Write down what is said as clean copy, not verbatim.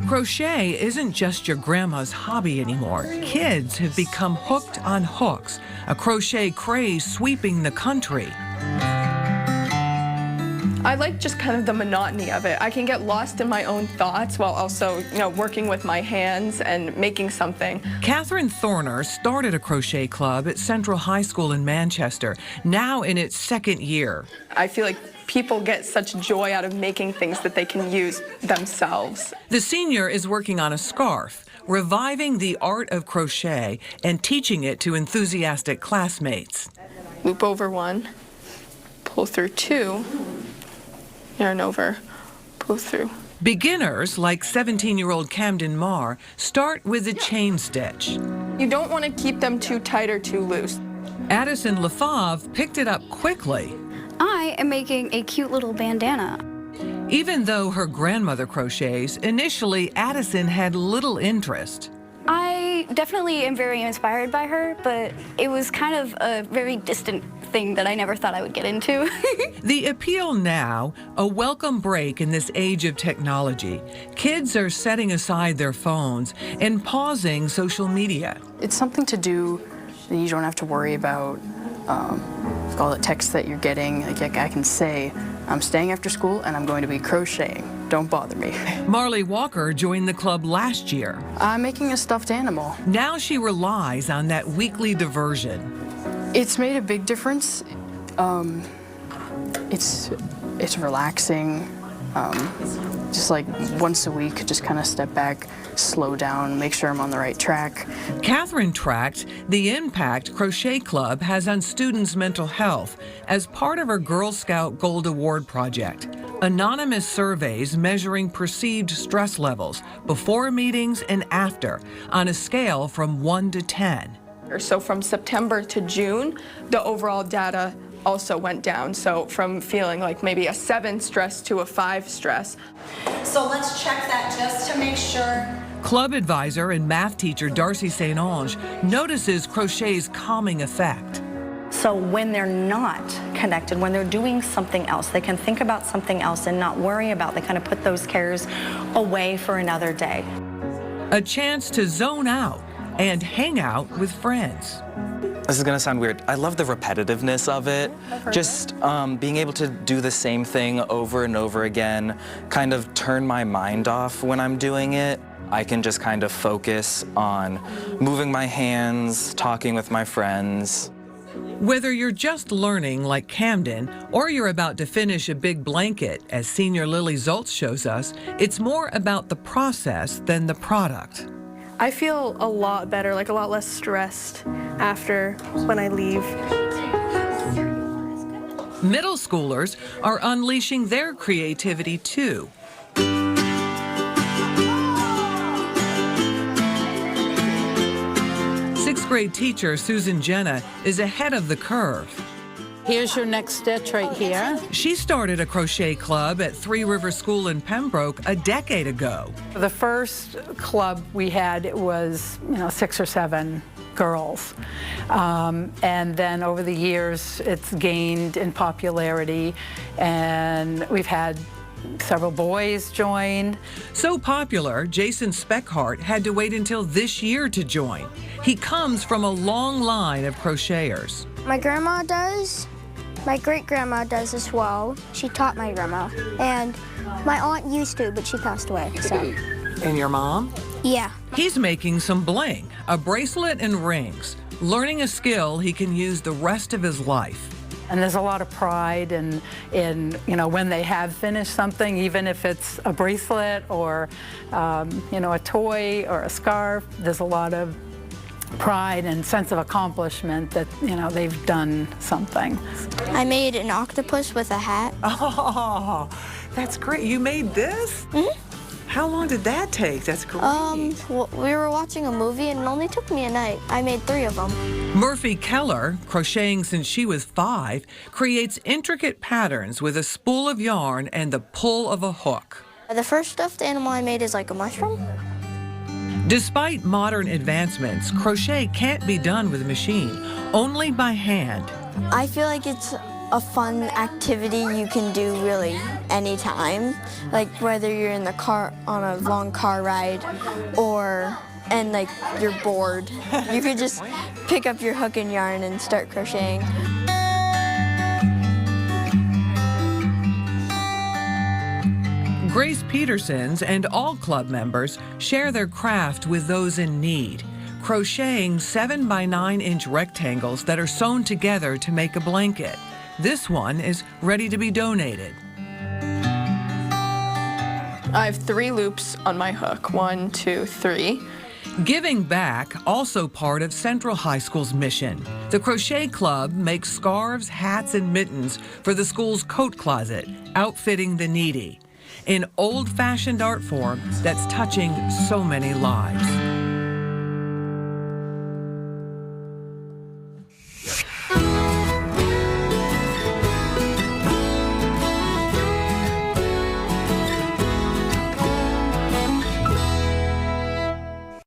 Crochet isn't just your grandma's hobby anymore. Kids have become hooked on hooks, a crochet craze sweeping the country. I like just kind of the monotony of it. I can get lost in my own thoughts while also, working with my hands and making something. Catherine Thorner started a crochet club at Central High School in Manchester, now in its second year. I feel like people get such joy out of making things that they can use themselves. The senior is working on a scarf, reviving the art of crochet and teaching it to enthusiastic classmates. Loop over one, pull through two, yarn over, pull through. Beginners, like 17-year-old Camden Marr, start with a chain stitch. You don't want to keep them too tight or too loose. Addison LaFave picked it up quickly. I am making a cute little bandana. Even though her grandmother crochets, initially Addison had little interest. I definitely am very inspired by her, but it was kind of a very distant thing that I never thought I would get into. The appeal now, a welcome break in this age of technology. Kids are setting aside their phones and pausing social media. It's something to do that you don't have to worry about all the texts that you're getting. Like I can say, I'm staying after school and I'm going to be crocheting. Don't bother me. Marley Walker joined the club last year. I'm making a stuffed animal. Now she relies on that weekly diversion. It's made a big difference. It's relaxing. Just like once a week, just kind of step back, slow down, make sure I'm on the right track. Catherine tracked the impact Crochet Club has on students' mental health as part of her Girl Scout Gold Award project. Anonymous surveys measuring perceived stress levels before meetings and after on a scale from 1 to 10. So from September to June, the overall data also went down. So from feeling like maybe a 7 stress to a 5 stress. So let's check that just to make sure. Club advisor and math teacher Darcy St. Ange notices crochet's calming effect. So when they're not connected, when they're doing something else, they can think about something else and not worry about, they kind of put those cares away for another day. A chance to zone out and hang out with friends. This is gonna sound weird. I love the repetitiveness of it. Just being able to do the same thing over and over again, kind of turn my mind off when I'm doing it. I can just kind of focus on moving my hands, talking with my friends. Whether you're just learning like Camden or you're about to finish a big blanket, as senior Lily Zoltz shows us, it's more about the process than the product. I feel a lot better, like a lot less stressed after when I leave. Middle schoolers are unleashing their creativity too. Sixth grade teacher Susan Jenna is ahead of the curve. Here's your next stitch right here. She started a crochet club at Three River School in Pembroke a decade ago. The first club we had, it was 6 or 7 girls. And then over the years, it's gained in popularity, and we've had several boys join. So popular, Jason Speckhart had to wait until this year to join. He comes from a long line of crocheters. My grandma does. My great-grandma does as well. She taught my grandma. And my aunt used to, but she passed away, so. And your mom? Yeah. He's making some bling, a bracelet and rings, learning a skill he can use the rest of his life. And there's a lot of pride in when they have finished something, even if it's a bracelet or, a toy or a scarf. There's a lot of pride and sense of accomplishment that, they've done something. I made an octopus with a hat. Oh, that's great. You made this? Mm-hmm. How long did that take? That's great. Well, we were watching a movie and it only took me a night. I made 3 of them. Murphy Keller, crocheting since she was 5, creates intricate patterns with a spool of yarn and the pull of a hook. The first stuffed animal I made is like a mushroom. Despite modern advancements, crochet can't be done with a machine, only by hand. I feel like it's a fun activity you can do really anytime. Like whether you're in the car on a long car ride and like you're bored. You could just pick up your hook and yarn and start crocheting. Grace Petersons and all club members share their craft with those in need, crocheting 7 by 9 inch rectangles that are sewn together to make a blanket. This one is ready to be donated. I have 3 loops on my hook, 1, 2, 3. Giving back, also part of Central High School's mission. The Crochet Club makes scarves, hats, and mittens for the school's coat closet, outfitting the needy, in old-fashioned art form that's touching so many lives.